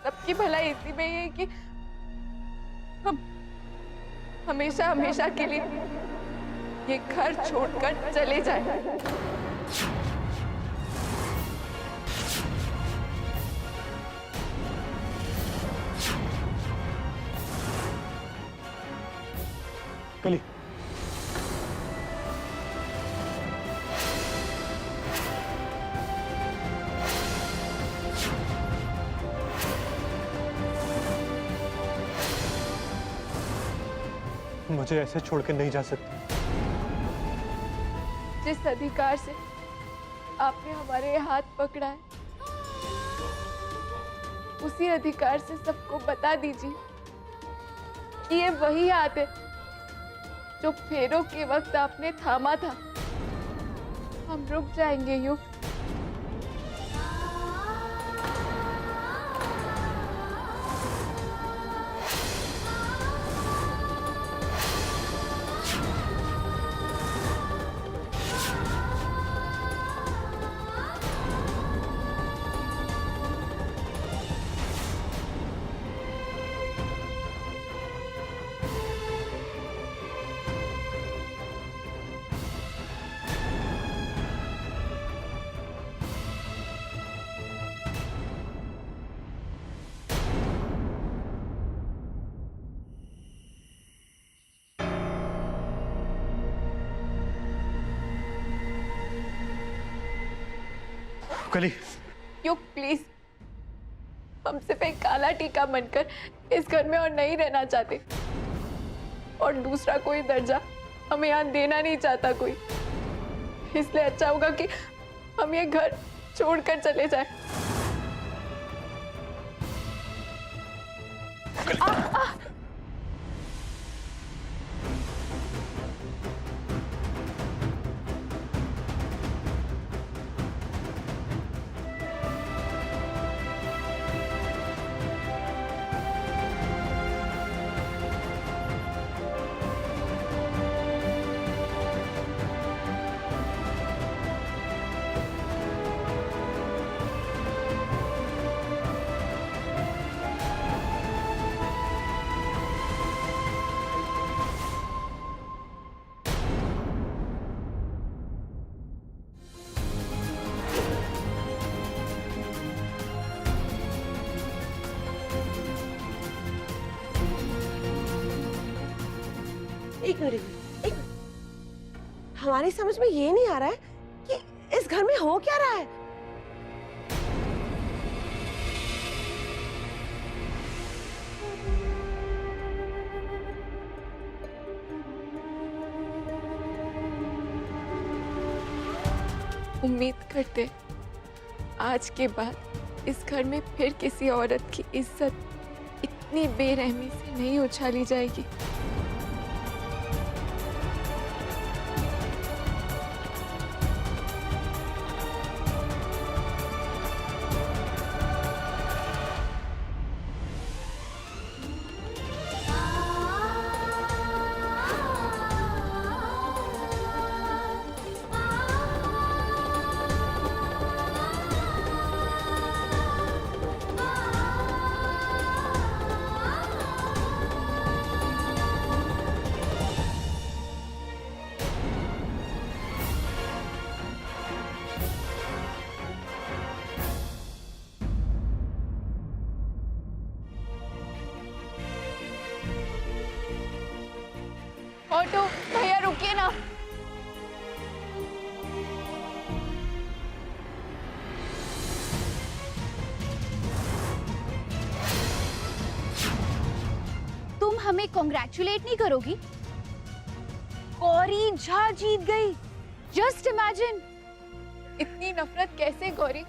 सबकी भलाई इसी में ही है कि हम हमेशा हमेशा के लिए ये घर छोड़कर चले जाएं। कली, मुझे ऐसे छोड़ के नहीं जा सकती। जिस अधिकार से आपने हमारे हाथ पकड़ा है, उसी अधिकार से सबको बता दीजिए कि ये वही हाथ है जो फेरों के वक्त आपने थामा था। हम रुक जाएंगे युग। कली, युग प्लीज, हम सिर्फ एक काला टीका बनकर इस घर में और नहीं रहना चाहते, और दूसरा कोई दर्जा हमें यहाँ देना नहीं चाहता कोई। इसलिए अच्छा होगा कि हम ये घर छोड़कर चले जाएं। एक मिनट, हमारी समझ में ये नहीं आ रहा है कि इस घर में हो क्या रहा है। उम्मीद करते आज के बाद इस घर में फिर किसी औरत की इज्जत इतनी बेरहमी से नहीं उछाली जाएगी। ऑटो भैया रुकिए ना। तुम हमें कॉन्ग्रेचुलेट नहीं करोगी? गौरी झा जीत गई। Just imagine. इतनी नफरत कैसे गौरी?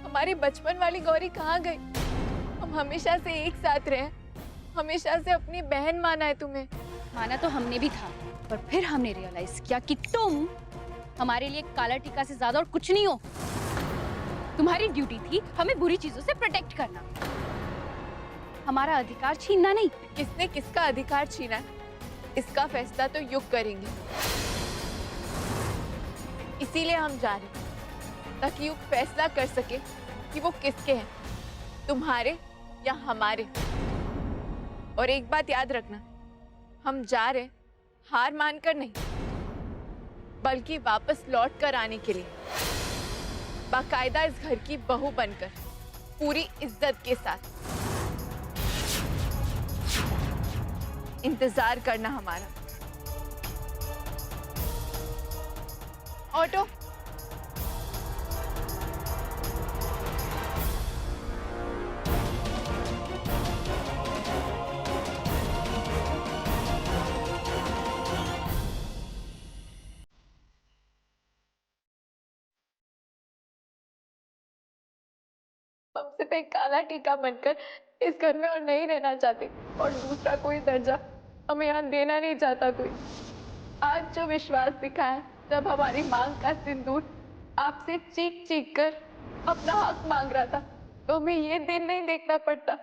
हमारी बचपन वाली गौरी कहाँ गई? हम हमेशा से एक साथ रहे, हमेशा से अपनी बहन माना है तुम्हें। माना तो हमने भी था, पर फिर हमने रियलाइज किया कि तुम हमारे लिए काला टीका से ज्यादा और कुछ नहीं हो। तुम्हारी ड्यूटी थी हमें बुरी चीजों से प्रोटेक्ट करना, हमारा अधिकार छीनना नहीं। किसने किसका अधिकार छीना है, इसका फैसला तो युग करेंगे। इसीलिए हम जा रहे हैं, ताकि युग फैसला कर सके कि वो किसके हैं। तुम्हारे या हमारे। और एक बात याद रखना, हम जा रहे हार मानकर नहीं, बल्कि वापस लौट कर आने के लिए, बाकायदा इस घर की बहू बनकर, पूरी इज्जत के साथ। इंतजार करना हमारा। ऑटो। हम सिर्फ एक काला टीका बनकर इस घर में और नहीं रहना चाहते, और दूसरा कोई दर्जा हमें यहाँ देना नहीं चाहता कोई। आज जो विश्वास दिखाया, जब हमारी मांग का सिंदूर आपसे चीख चीख कर अपना हक मांग रहा था, तो हमें ये दिन नहीं देखना पड़ता।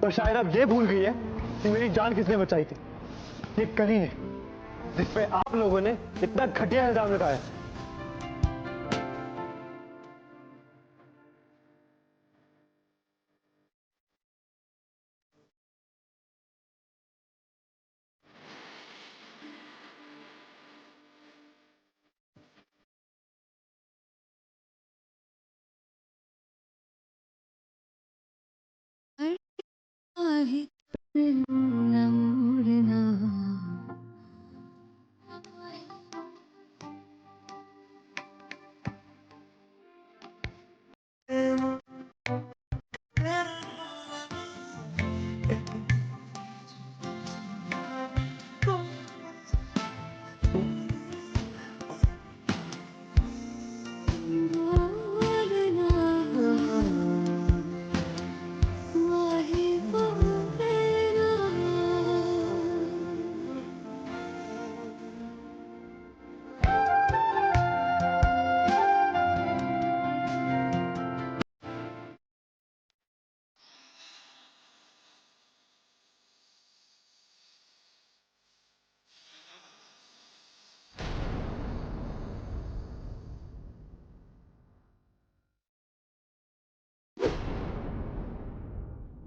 तो शायद अब ये भूल गई है कि मेरी जान किसने बचाई थी। ये कली ने, जिस पे आप लोगों ने इतना घटिया इल्जाम लगाया।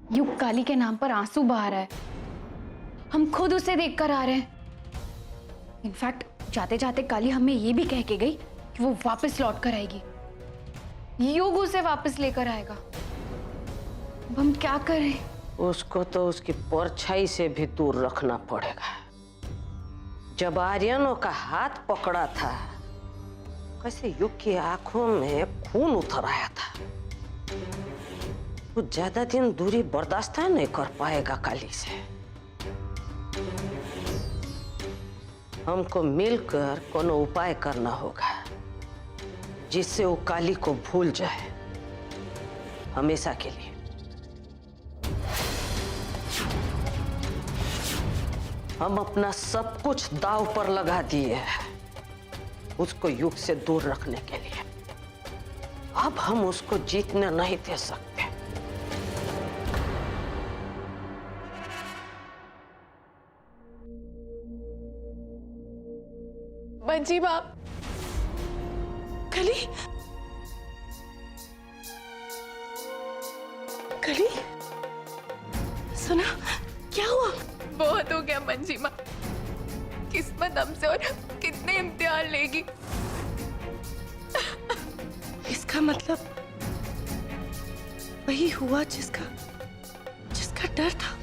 युग काली के नाम पर आंसू बहा रहा है। हम खुद उसे देखकर आ रहे हैं। इनफैक्ट जाते जाते काली हमें ये भी कह के गई कि वो वापस लौट कर आएगी, युग उसे वापस लेकर आएगा। अब हम क्या करें? उसको तो उसकी परछाई से भी दूर रखना पड़ेगा। जब आर्यनों का हाथ पकड़ा था, कैसे युग की आंखों में खून उतर आया था। वो ज्यादा दिन दूरी बर्दाश्त नहीं कर पाएगा काली से। हमको मिलकर कोनो उपाय करना होगा जिससे वो काली को भूल जाए हमेशा के लिए। हम अपना सब कुछ दांव पर लगा दिए हैं उसको युग से दूर रखने के लिए। अब हम उसको जीतने नहीं दे सकते। बंजी बाप। कली, कली, सुना क्या हुआ? बहुत हो गया मंजी माँ, किस्मत हमसे और कितने इम्तिहान लेगी। इसका मतलब वही हुआ जिसका डर था।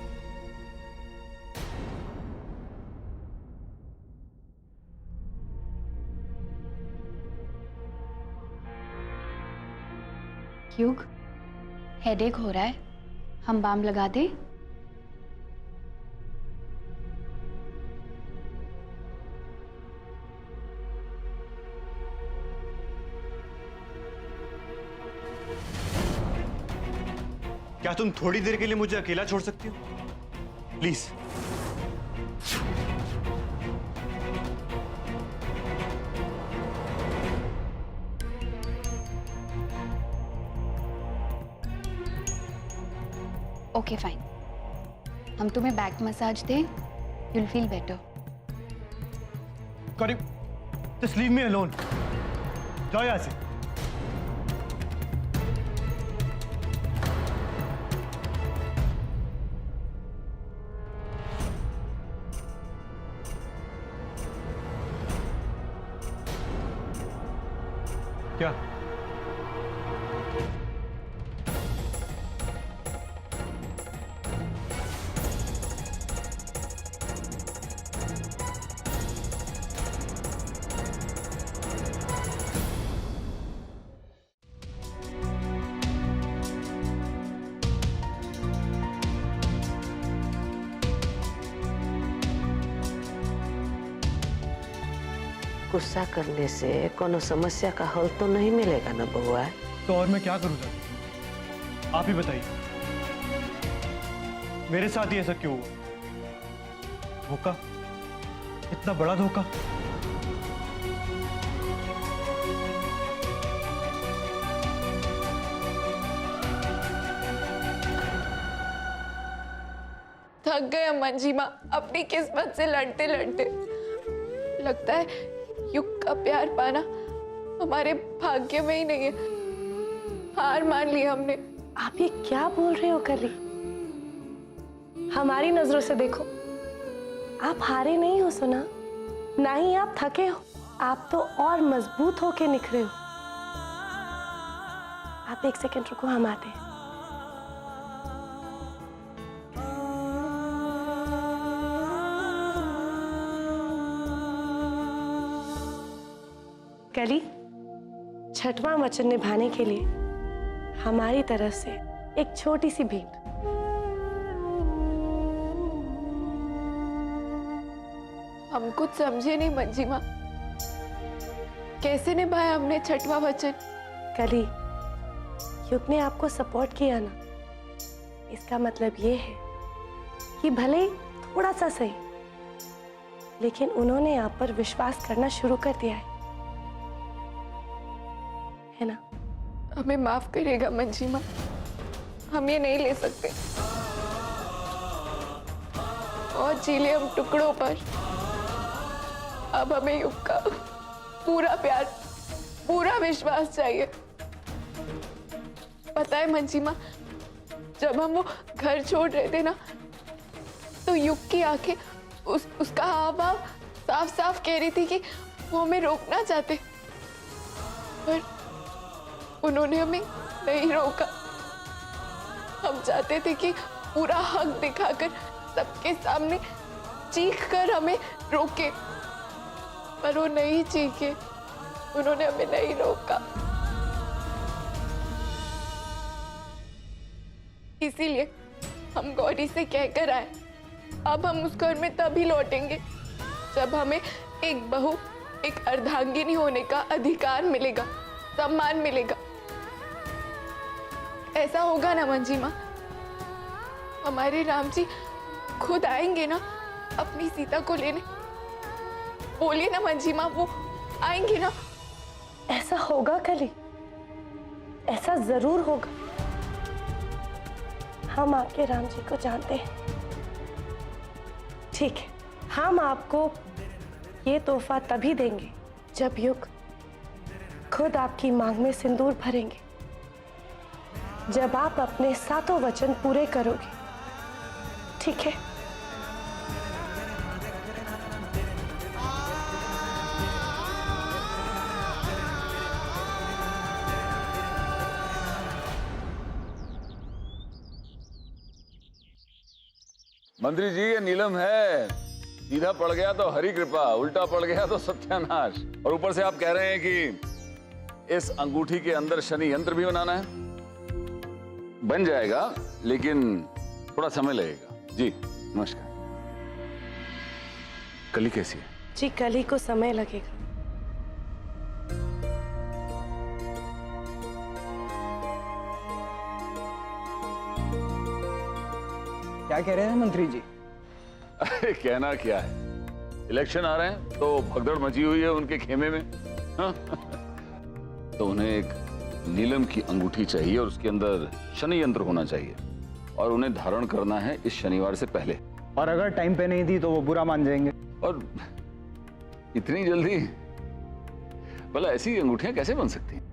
युग, हेडेक हो रहा है, हम बाम लगा दें? क्या तुम थोड़ी देर के लिए मुझे अकेला छोड़ सकती हो? प्लीज। ओके फाइन, हम तुम्हें बैक मसाज दें, you'll feel better. करीब, just leave me alone. जाओ यहाँ से। क्या? गुस्सा करने से कोनो समस्या का हल तो नहीं मिलेगा ना बउआ। तो और मैं क्या करूँ दादी? आप ही बताइए, मेरे साथ ही ऐसा क्यों हुआ? धोखा, इतना बड़ा धोखा। थक गए अम्मन जी माँ अपनी किस्मत से लड़ते लड़ते। लगता है युग का प्यार पाना हमारे भाग्य में ही नहीं है। हार मान ली हमने। आप ये क्या बोल रहे हो कली? हमारी नजरों से देखो, आप हारे नहीं हो सुना, ना ही आप थके हो। आप तो और मजबूत होके निखरे हो। आप एक सेकंड रुको, हम आते हैं। कली, छठवां वचन निभाने के लिए हमारी तरफ से एक छोटी सी भेंट। हम कुछ समझे नहीं मंजी माँ, कैसे निभाया हमने छठवां वचन? कली, युग ने आपको सपोर्ट किया ना, इसका मतलब ये है कि भले ही थोड़ा सा सही, लेकिन उन्होंने आप पर विश्वास करना शुरू कर दिया है ना? हमें माफ करेगा मंजी माँ, हम ये नहीं ले सकते और चीले हम टुकड़ों पर। अब हमें युग का पूरा प्यार, पूरा विश्वास चाहिए। पता है मंजी माँ, जब हम वो घर छोड़ रहे थे ना, तो युग की आंखें उसका हाव भाव साफ साफ कह रही थी कि वो हमें रोकना चाहते, पर उन्होंने हमें नहीं रोका। हम चाहते थे कि पूरा हक दिखाकर सबके सामने चीख कर हमें रोके, पर वो नहीं चीखे, उन्होंने हमें नहीं रोका। इसीलिए हम गौरी से कहकर आए, अब हम उस घर में तभी लौटेंगे जब हमें एक बहू, एक अर्धांगिनी होने का अधिकार मिलेगा, सम्मान मिलेगा। ऐसा होगा ना मंजी माँ? हमारे राम जी खुद आएंगे ना अपनी सीता को लेने? बोलिए ना मंजी माँ, वो आएंगे ना? ऐसा होगा कली, ऐसा जरूर होगा। हम आपके राम जी को जानते हैं। ठीक है, हम आपको ये तोहफा तभी देंगे जब युग खुद आपकी मांग में सिंदूर भरेंगे, जब आप अपने सातों वचन पूरे करोगे। ठीक है? मंत्री जी, ये नीलम है। सीधा पड़ गया तो हरी कृपा, उल्टा पड़ गया तो सत्यानाश। और ऊपर से आप कह रहे हैं कि इस अंगूठी के अंदर शनि यंत्र भी बनाना है। बन जाएगा, लेकिन थोड़ा समय लगेगा। जी नमस्कार। कली कैसी है? जी, कली को समय लगेगा। क्या कह रहे हैं मंत्री जी? अरे कहना क्या है, इलेक्शन आ रहे हैं तो भगदड़ मची हुई है उनके खेमे में। तो उन्हें एक नीलम की अंगूठी चाहिए और उसके अंदर शनि यंत्र होना चाहिए। और उन्हें धारण करना है इस शनिवार से पहले। और अगर टाइम पे नहीं दी तो वो बुरा मान जाएंगे। और इतनी जल्दी भला ऐसी अंगूठियां कैसे बन सकती हैं?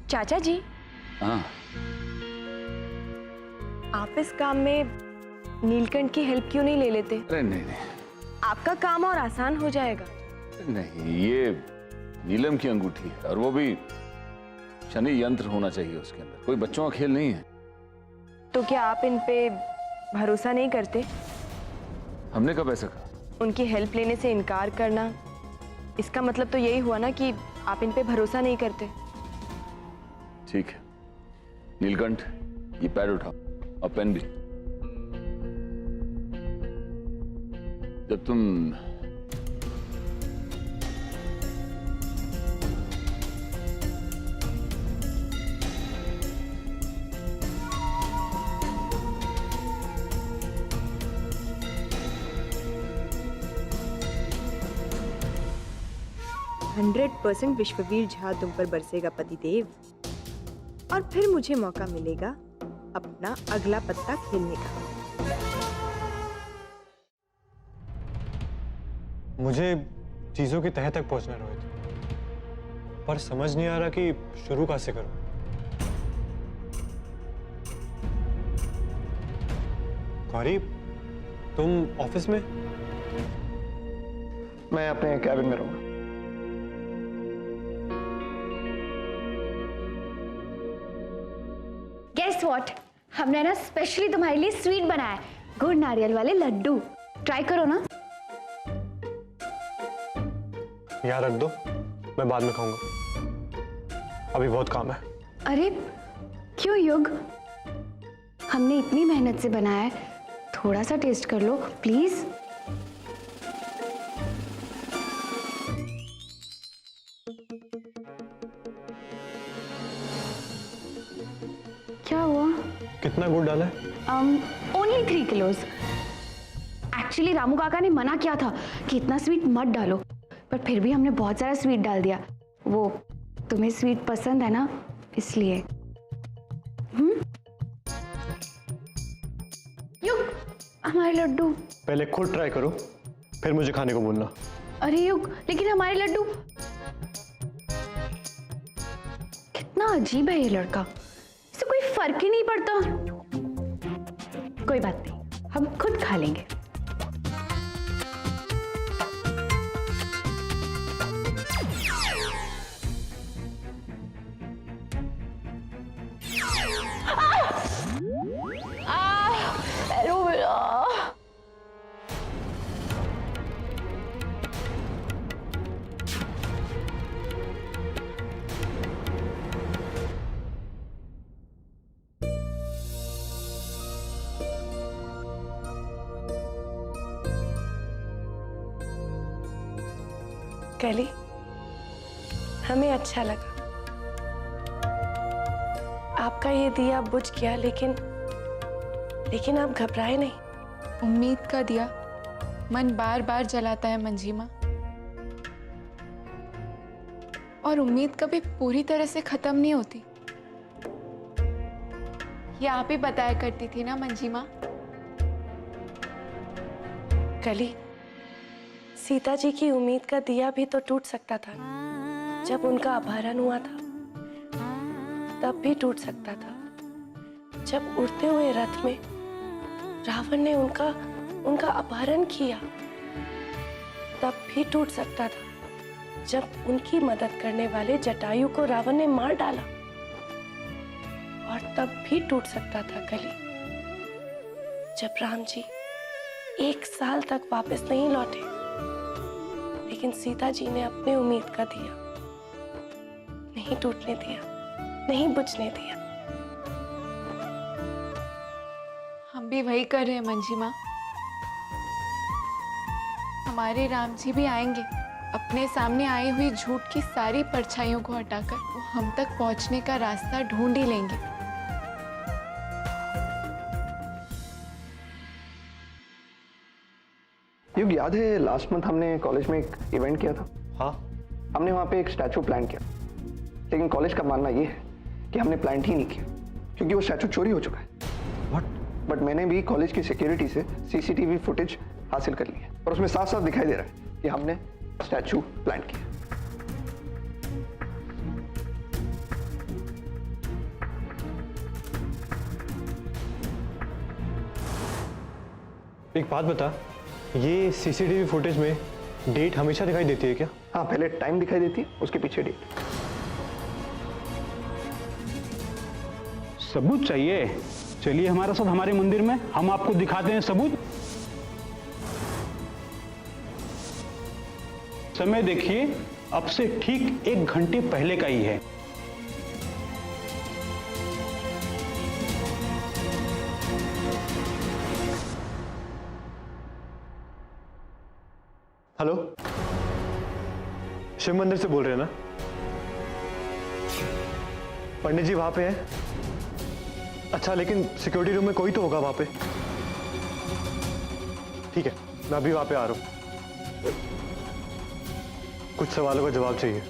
चाचा जी, हाँ, आप इस काम में नीलकंठ की हेल्प क्यों नहीं ले लेते? अरे नहीं आपका काम और आसान हो जाएगा। नहीं, ये नीलम की अंगूठी है और वो भी शनि यंत्र होना चाहिए उसके अंदर, कोई बच्चों का खेल नहीं है। तो क्या आप इन पे भरोसा नहीं करते? हमने कब ऐसा कहा? उनकी हेल्प लेने से इनकार करना, इसका मतलब तो यही हुआ ना कि आप इन पे भरोसा नहीं करते। ठीक है नीलकंठ, ये पैड उठाओ और पेन भी। जब तुम %100% विश्ववीर झा तुम पर बरसेगा पतिदेव, और फिर मुझे मौका मिलेगा अपना अगला पत्ता खेलने का। मुझे चीजों की तह तक पहुंचना रोहित, पर समझ नहीं आ रहा कि शुरू कहाँ से करूं। गौरी, तुम ऑफिस में? मैं अपने कैबिन में रहूंगा। गेस व्हाट, हमने ना स्पेशली तुम्हारे लिए स्वीट बनाया है, गुड़ नारियल वाले लड्डू। ट्राई करो ना। यहाँ रख दो, मैं बाद में खाऊंगा, अभी बहुत काम है। अरे क्यों युग, हमने इतनी मेहनत से बनाया है, थोड़ा सा टेस्ट कर लो प्लीज। क्या हुआ? कितना गुड़ डाला है? Only 3 kilos. एक्चुअली रामू काका ने मना किया था कि इतना स्वीट मत डालो, पर फिर भी हमने बहुत सारा स्वीट डाल दिया। वो तुम्हें स्वीट पसंद है ना, इसलिए। युग, हमारे लड्डू। पहले खुद ट्राई करो, फिर मुझे खाने को बोलना। अरे युग, लेकिन हमारे लड्डू। कितना अजीब है ये लड़का, इसे कोई फर्क ही नहीं पड़ता। कोई बात नहीं, हम खुद खा लेंगे। कैली, हमें अच्छा लगा आपका ये दिया बुझ गया, लेकिन आप घबराए नहीं। उम्मीद का दिया मन बार बार जलाता है मंजीमा, और उम्मीद कभी पूरी तरह से खत्म नहीं होती। ये आप ही बताया करती थी ना मंजीमा। कली, सीता जी की उम्मीद का दिया भी तो टूट सकता था। जब उनका अपहरण हुआ था तब भी टूट सकता था। जब उड़ते हुए रथ में रावण ने उनका अपहरण किया तब भी टूट सकता था। जब उनकी मदद करने वाले जटायु को रावण ने मार डाला, और तब भी टूट सकता था कली। जब राम जी 1 साल तक वापस नहीं लौटे, लेकिन सीता जी ने अपने उम्मीद का दिया नहीं टूटने दिया, नहीं बुझने दिया। हम भी वही कर रहे हैं मंजीमा। हमारे राम जी भी आएंगे, अपने सामने आई हुई झूठ की सारी परछाइयों को हटाकर वो हम तक पहुंचने का रास्ता ढूंढ ही लेंगे। युग, याद है लास्ट मंथ हमने कॉलेज में एक इवेंट किया था? हाँ। हमने वहाँ पे एक स्टैचू प्लान किया, लेकिन कॉलेज का मानना ये है कि हमने प्लान ही नहीं किया क्योंकि वो स्टैचू चोरी हो चुका है। व्हाट? बट मैंने भी कॉलेज की सिक्योरिटी से सीसीटीवी फुटेज हासिल कर ली है और उसमें साफ साफ दिखाई दे रहा है कि हमने स्टैचू प्लान किया। एक बात बता, ये सीसीटीवी फुटेज में डेट हमेशा दिखाई देती है क्या? हाँ, पहले टाइम दिखाई देती है, उसके पीछे डेट। सबूत चाहिए? चलिए हमारे साथ हमारे मंदिर में, हम आपको दिखाते हैं सबूत। समय देखिए, अब से ठीक 1 घंटे पहले का ही है। हेलो, शिव मंदिर से बोल रहे हैं ना? पंडित जी वहां पे हैं? अच्छा, लेकिन सिक्योरिटी रूम में कोई तो होगा वहां पे। ठीक है, मैं अभी वहां पे आ रहा हूं। कुछ सवालों का जवाब चाहिए।